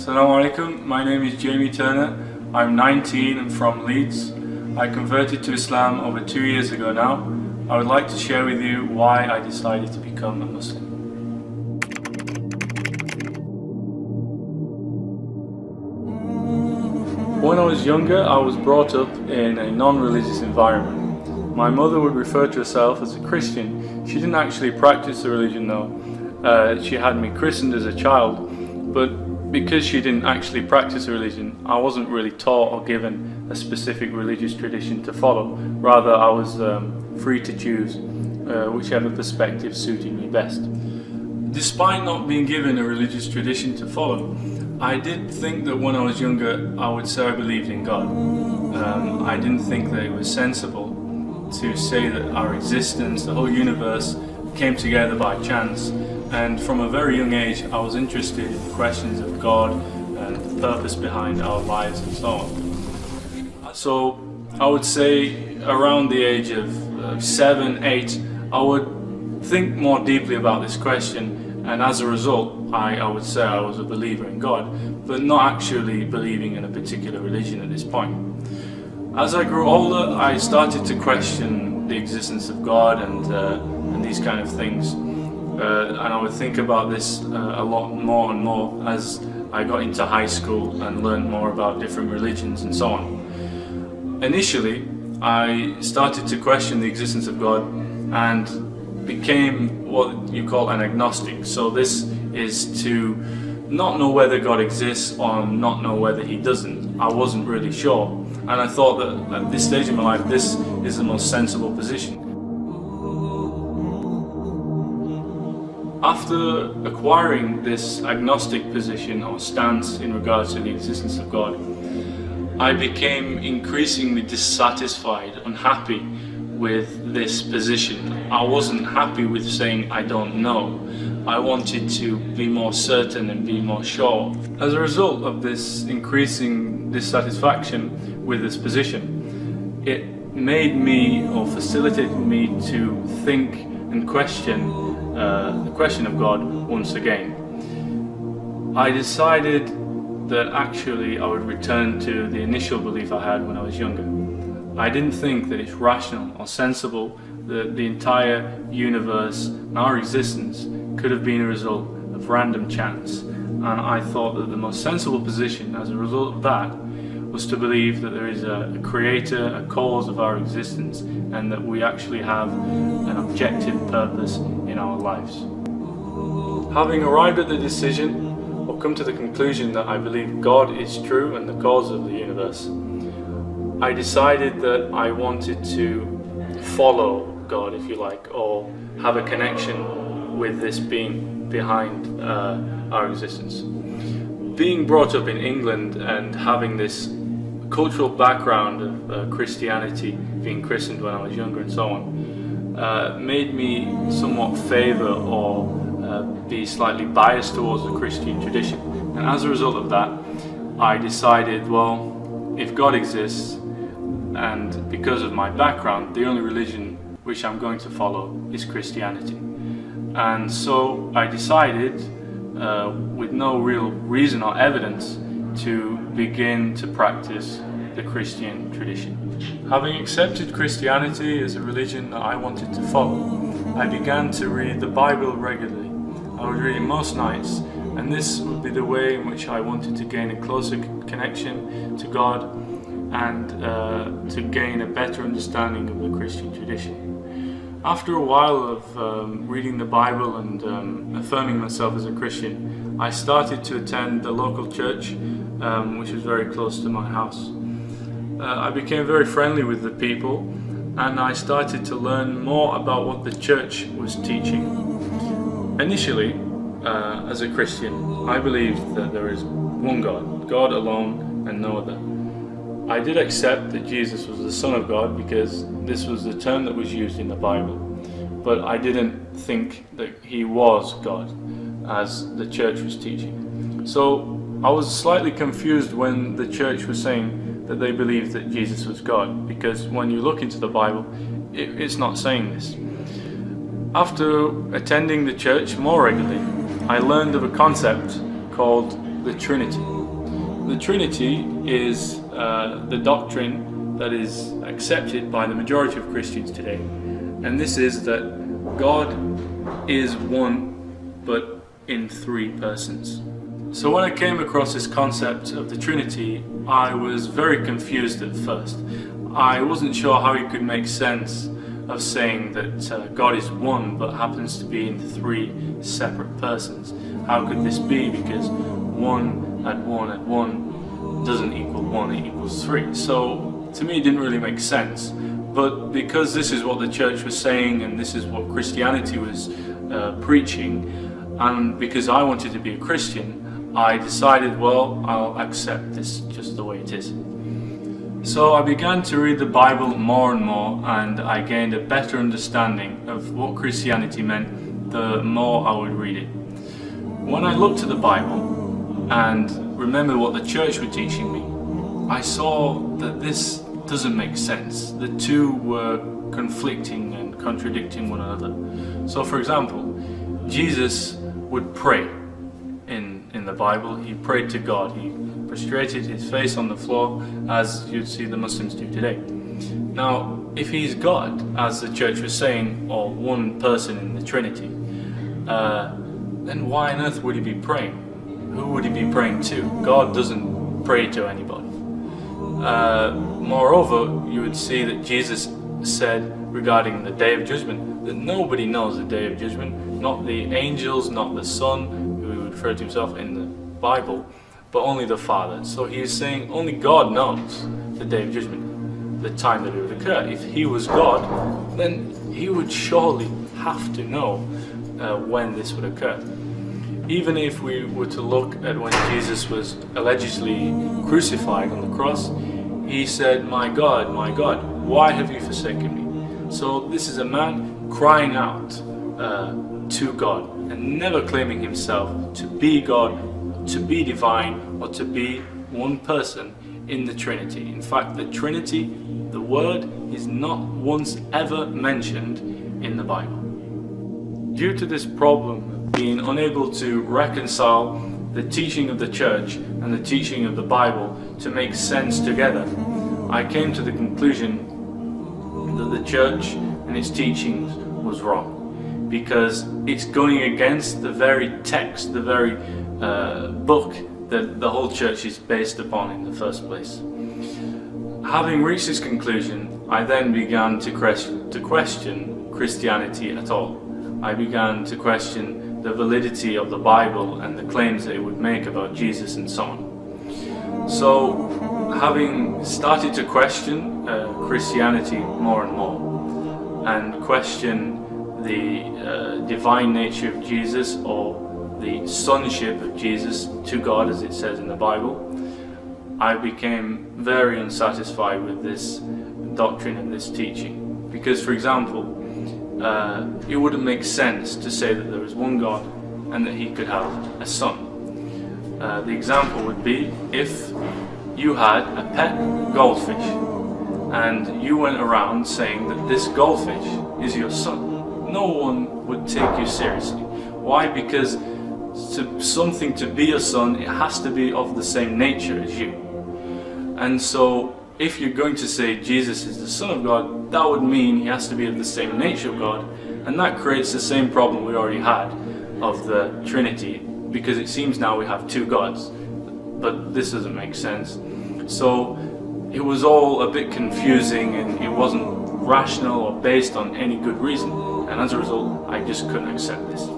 Assalamu alaikum, my name is Jamie Turner. I'm 19 and from Leeds. I converted to Islam over 2 years ago now. I would like to share with you why I decided to become a Muslim. When I was younger, I was brought up in a non-religious environment. My mother would refer to herself as a Christian. She didn't actually practice the religion though. She had me christened as a child, but because she didn't actually practice a religion, I wasn't really taught or given a specific religious tradition to follow. Rather, I was free to choose whichever perspective suited me best. Despite not being given a religious tradition to follow, I did think that when I was younger, I would say I believed in God. I didn't think that it was sensible to say that our existence, the whole universe, came together by chance. And from a very young age, I was interested in questions of God and the purpose behind our lives and so on. So I would say around the age of 7, 8, I would think more deeply about this question, and as a result, I would say I was a believer in God, but not actually believing in a particular religion at this point. As I grew older, I started to question the existence of God and these kind of things. And I would think about this a lot more and more as I got into high school and learned more about different religions and so on. Initially, I started to question the existence of God and became what you call an agnostic. So this is to not know whether God exists or not know whether He doesn't. I wasn't really sure, and I thought that at this stage in my life, this is the most sensible position. After acquiring this agnostic position or stance in regards to the existence of God, I became increasingly dissatisfied, unhappy with this position. I wasn't happy with saying I don't know. I wanted to be more certain and be more sure. As a result of this increasing dissatisfaction with this position, it made me, or facilitated me, to think and question the question of God once again. I decided that actually I would return to the initial belief I had when I was younger. I didn't think that it's rational or sensible that the entire universe and our existence could have been a result of random chance, and I thought that the most sensible position as a result of that was to believe that there is a creator, a cause of our existence, and that we actually have an objective purpose in our lives. Having arrived at the decision, or come to the conclusion that I believe God is true and the cause of the universe, I decided that I wanted to follow God, if you like, or have a connection with this being behind our existence. Being brought up in England and having this cultural background of Christianity, being christened when I was younger and so on, made me somewhat favour or be slightly biased towards the Christian tradition. And as a result of that, I decided, well, if God exists, and because of my background, the only religion which I'm going to follow is Christianity. And so I decided, with no real reason or evidence, to begin to practice the Christian tradition. Having accepted Christianity as a religion that I wanted to follow, I began to read the Bible regularly. I would read it most nights, and this would be the way in which I wanted to gain a closer connection to God and to gain a better understanding of the Christian tradition. After a while of reading the Bible and affirming myself as a Christian, I started to attend the local church, which was very close to my house. I became very friendly with the people, and I started to learn more about what the church was teaching. Initially, as a Christian, I believed that there is one God, God alone and no other. I did accept that Jesus was the Son of God because this was the term that was used in the Bible, but I didn't think that He was God as the church was teaching. So I was slightly confused when the church was saying that they believed that Jesus was God, because when you look into the Bible, it's not saying this. After attending the church more regularly, I learned of a concept called the Trinity. the Trinity is the doctrine that is accepted by the majority of Christians today. And this is that God is one, but in three persons. So when I came across this concept of the Trinity, I was very confused at first. I wasn't sure how he could make sense of saying that God is one but happens to be in three separate persons. How could this be? Because one add one doesn't equal one, it equals three. So to me it didn't really make sense. But because this is what the church was saying and this is what Christianity was preaching, and because I wanted to be a Christian, I decided, well, I'll accept this just the way it is. So I began to read the Bible more and more, and I gained a better understanding of what Christianity meant the more I would read it. When I looked at the Bible and remembered what the church were teaching me, I saw that this doesn't make sense. The two were conflicting and contradicting one another. So for example, Jesus would pray in the Bible. He prayed to God. He prostrated his face on the floor, as you'd see the Muslims do today. Now, if he's God, as the church was saying, or one person in the Trinity, then why on earth would he be praying? Who would he be praying to? God doesn't pray to anybody. Moreover, you would see that Jesus said regarding the Day of Judgment that nobody knows the Day of Judgment, not the angels, not the Son, who he would refer to himself in the Bible, but only the Father. So he is saying only God knows the Day of Judgment, the time that it would occur. If he was God, then he would surely have to know when this would occur. Even if we were to look at when Jesus was allegedly crucified on the cross, he said, my God, why have you forsaken me? So this is a man crying out to God and never claiming himself to be God, to be divine, or to be one person in the Trinity. In fact, the Trinity, the word, is not once ever mentioned in the Bible. Due to this problem of being unable to reconcile the teaching of the church and the teaching of the Bible to make sense together, I came to the conclusion that the church and its teachings was wrong, because it's going against the very text, the very book that the whole church is based upon in the first place. Having reached this conclusion, I then began to question Christianity at all. I began to question the validity of the Bible and the claims that it would make about Jesus and so on. So, having started to question Christianity more and more, and question the divine nature of Jesus, or the sonship of Jesus to God, as it says in the Bible, I became very unsatisfied with this doctrine and this teaching. Because, for example, it wouldn't make sense to say that there is one God and that he could have a son. The example would be if you had a pet goldfish and you went around saying that this goldfish is your son. No one would take you seriously. Why? Because something to be your son, it has to be of the same nature as you. And so if you're going to say Jesus is the Son of God, that would mean he has to be of the same nature of God, and that creates the same problem we already had of the Trinity, because it seems now we have two gods, but this doesn't make sense. So it was all a bit confusing, and it wasn't rational or based on any good reason, and as a result I just couldn't accept this.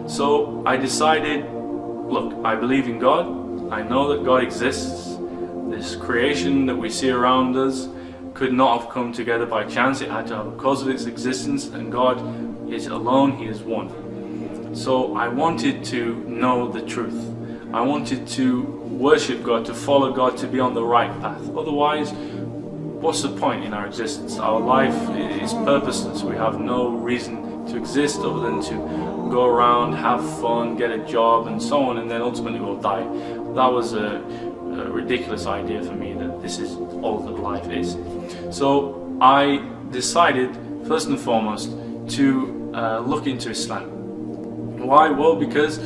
So I decided, look, I believe in God, I know that God exists. This creation that we see around us could not have come together by chance. It had to have a cause of its existence, and God is alone, he is one. So I wanted to know the truth. I wanted to worship God, to follow God, to be on the right path. Otherwise, what's the point in our existence? Our life is purposeless. We have no reason to exist other than to go around, have fun, get a job and so on, and then ultimately we'll die. That was a ridiculous idea for me, that this is all that life is. So I decided first and foremost to look into Islam. Why? Well, because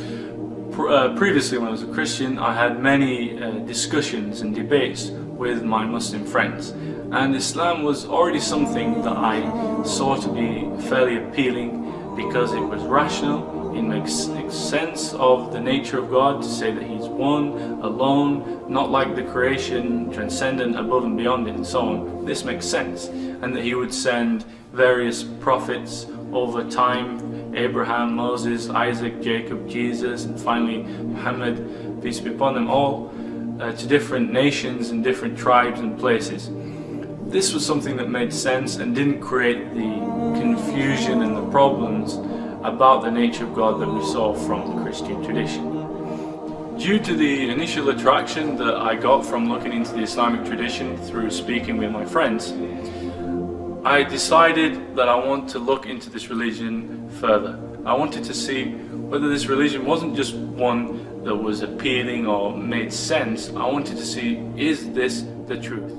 Previously, when I was a Christian, I had many discussions and debates with my Muslim friends, and Islam was already something that I saw to be fairly appealing because it was rational. It makes sense of the nature of God, to say that He's one, alone, not like the creation, transcendent, above and beyond it, and so on. This makes sense, and that He would send various prophets over time: Abraham, Moses, Isaac, Jacob, Jesus, and finally Muhammad, peace be upon them all, to different nations and different tribes and places. This was something that made sense and didn't create the confusion and the problems about the nature of God that we saw from the Christian tradition. Due to the initial attraction that I got from looking into the Islamic tradition through speaking with my friends, I decided that I want to look into this religion further. I wanted to see whether this religion wasn't just one that was appealing or made sense. I wanted to see, is this the truth?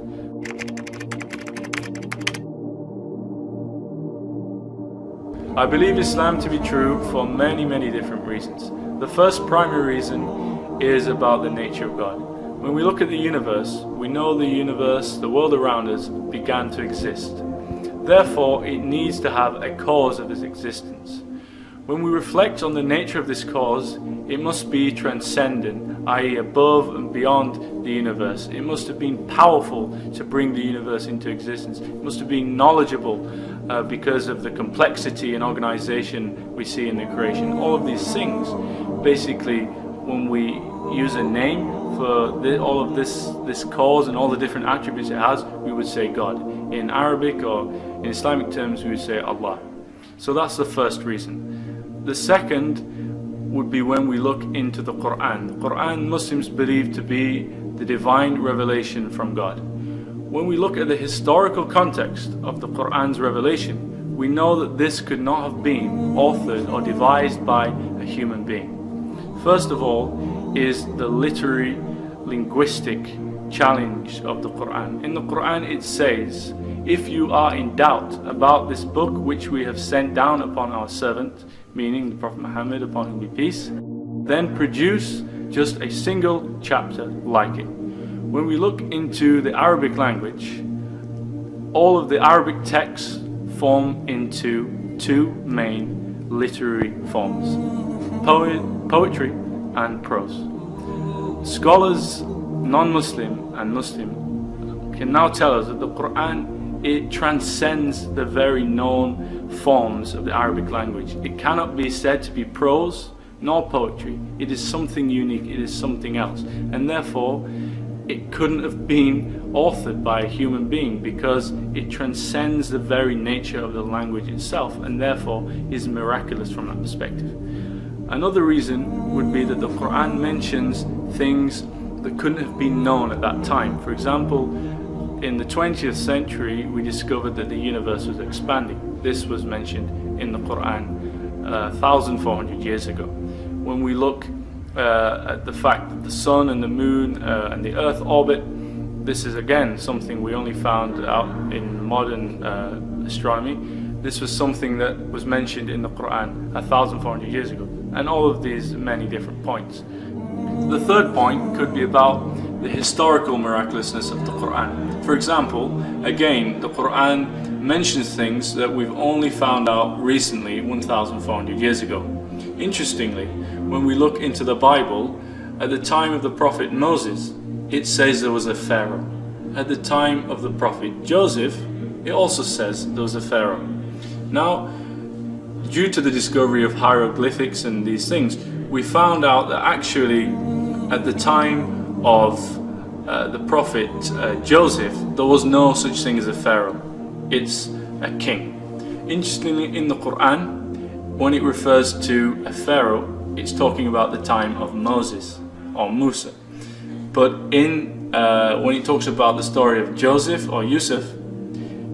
I believe Islam to be true for many different reasons. The first primary reason is about the nature of God. When we look at the universe, we know the universe, the world around us, began to exist. Therefore, it needs to have a cause of its existence. When we reflect on the nature of this cause, it must be transcendent, i.e. above and beyond the universe. It must have been powerful to bring the universe into existence. It must have been knowledgeable because of the complexity and organization we see in the creation. All of these things, basically, when we use a name for all of this cause and all the different attributes it has, we would say God. In Arabic or in Islamic terms, we would say Allah. So that's the first reason. The second would be when we look into the Quran. The Quran, Muslims believe to be the divine revelation from God. When we look at the historical context of the Quran's revelation, we know that this could not have been authored or devised by a human being. First of all is the literary, linguistic challenge of the Quran. In the Quran it says, if you are in doubt about this book which we have sent down upon our servant, meaning the Prophet Muhammad, upon whom be peace, then produce just a single chapter like it. When we look into the Arabic language, all of the Arabic texts form into two main literary forms: poetry and prose. Scholars, non-Muslim and Muslim, can now tell us that the Quran, it transcends the very known forms of the Arabic language. It cannot be said to be prose nor poetry. It is something unique, it is something else, and therefore it couldn't have been authored by a human being because it transcends the very nature of the language itself, and therefore is miraculous from that perspective. Another reason would be that the Quran mentions things that couldn't have been known at that time. For example, in the 20th century, we discovered that the universe was expanding. This was mentioned in the Quran 1,400 years ago. When we look at the fact that the sun and the moon and the earth orbit, this is again something we only found out in modern astronomy. This was something that was mentioned in the Quran 1,400 years ago, and all of these many different points. The third point could be about the historical miraculousness of the Quran. For example, again, the Quran mentions things that we've only found out recently, 1,400 years ago. Interestingly, when we look into the Bible, at the time of the prophet Moses, it says there was a Pharaoh. At the time of the prophet Joseph, it also says there was a Pharaoh. Now, due to the discovery of hieroglyphics and these things, we found out that actually at the time of the prophet Joseph, there was no such thing as a Pharaoh. It's a king. Interestingly, in the Quran, when it refers to a Pharaoh, it's talking about the time of Moses or Musa. But when it talks about the story of Joseph or Yusuf,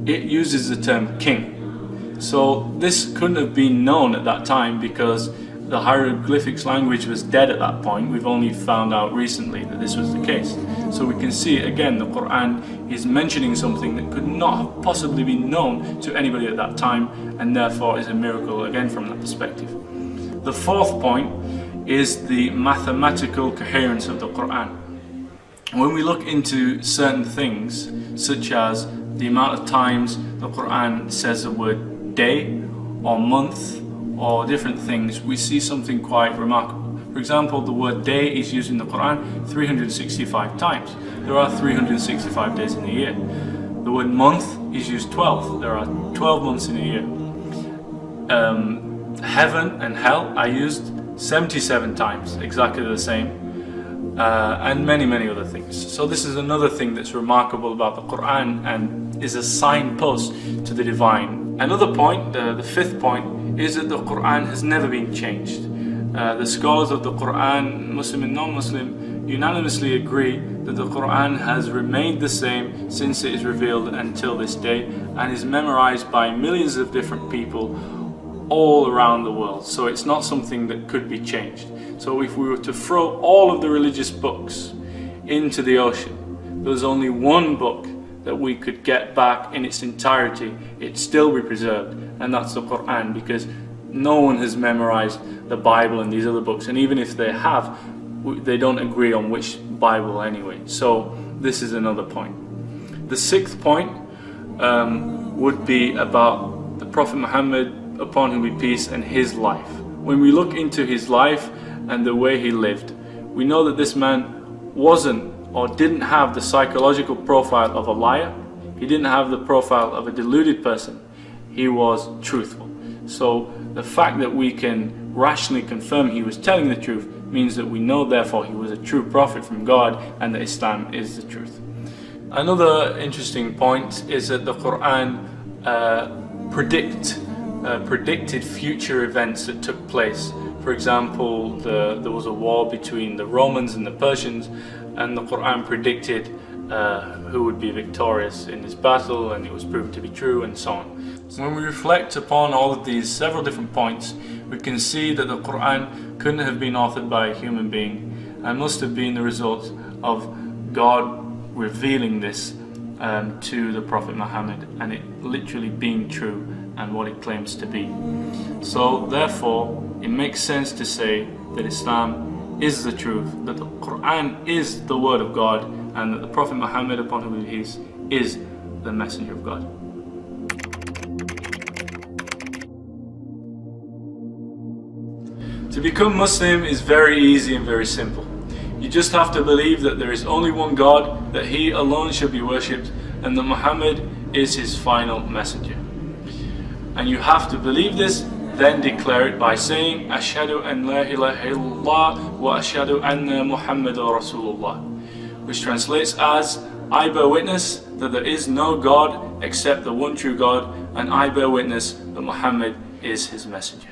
it uses the term king. So this couldn't have been known at that time because the hieroglyphics language was dead at that point. We've only found out recently that this was the case. So we can see again the Quran is mentioning something that could not have possibly been known to anybody at that time, and therefore is a miracle again from that perspective. The fourth point is the mathematical coherence of the Quran. When we look into certain things, such as the amount of times the Quran says the word day or month or different things, we see something quite remarkable. For example, the word day is used in the Quran 365 times. There are 365 days in a year. The word month is used 12. There are 12 months in a year. Heaven and hell are used 77 times, exactly the same. And many other things. So this is another thing that's remarkable about the Quran and is a signpost to the divine. Another point, the fifth point, is that the Quran has never been changed. The scholars of the Quran, Muslim and non-Muslim, unanimously agree that the Quran has remained the same since it is revealed until this day and is memorized by millions of different people all around the world. So it's not something that could be changed. So if we were to throw all of the religious books into the ocean, there's only one book that we could get back in its entirety, it'd still be preserved, and that's the Quran, because no one has memorized the Bible and these other books, and even if they have, they don't agree on which Bible anyway. So this is another point. The sixth point would be about the Prophet Muhammad, upon whom be peace, and his life. When we look into his life and the way he lived, we know that this man wasn't or didn't have the psychological profile of a liar. He didn't have the profile of a deluded person. He was truthful. So the fact that we can rationally confirm he was telling the truth means that we know therefore he was a true prophet from God and that Islam is the truth. Another interesting point is that the Quran predicted future events that took place. For example, there was a war between the Romans and the Persians, and the Quran predicted who would be victorious in this battle, and it was proved to be true, and so on. So when we reflect upon all of these several different points, we can see that the Quran couldn't have been authored by a human being and must have been the result of God revealing this to the Prophet Muhammad, and it literally being true and what it claims to be. So therefore, it makes sense to say that Islam is the truth, that the Quran is the word of God, and that the Prophet Muhammad, upon whom be peace, is the messenger of God. To become Muslim is very easy and very simple. You just have to believe that there is only one God, that He alone should be worshipped, and that Muhammad is His final messenger. And you have to believe this, then declare it by saying, Ashhadu an la ilaha illallah wa ashhadu anna Muhammadan Rasulullah, which translates as, I bear witness that there is no God except the one true God, and I bear witness that Muhammad is His messenger.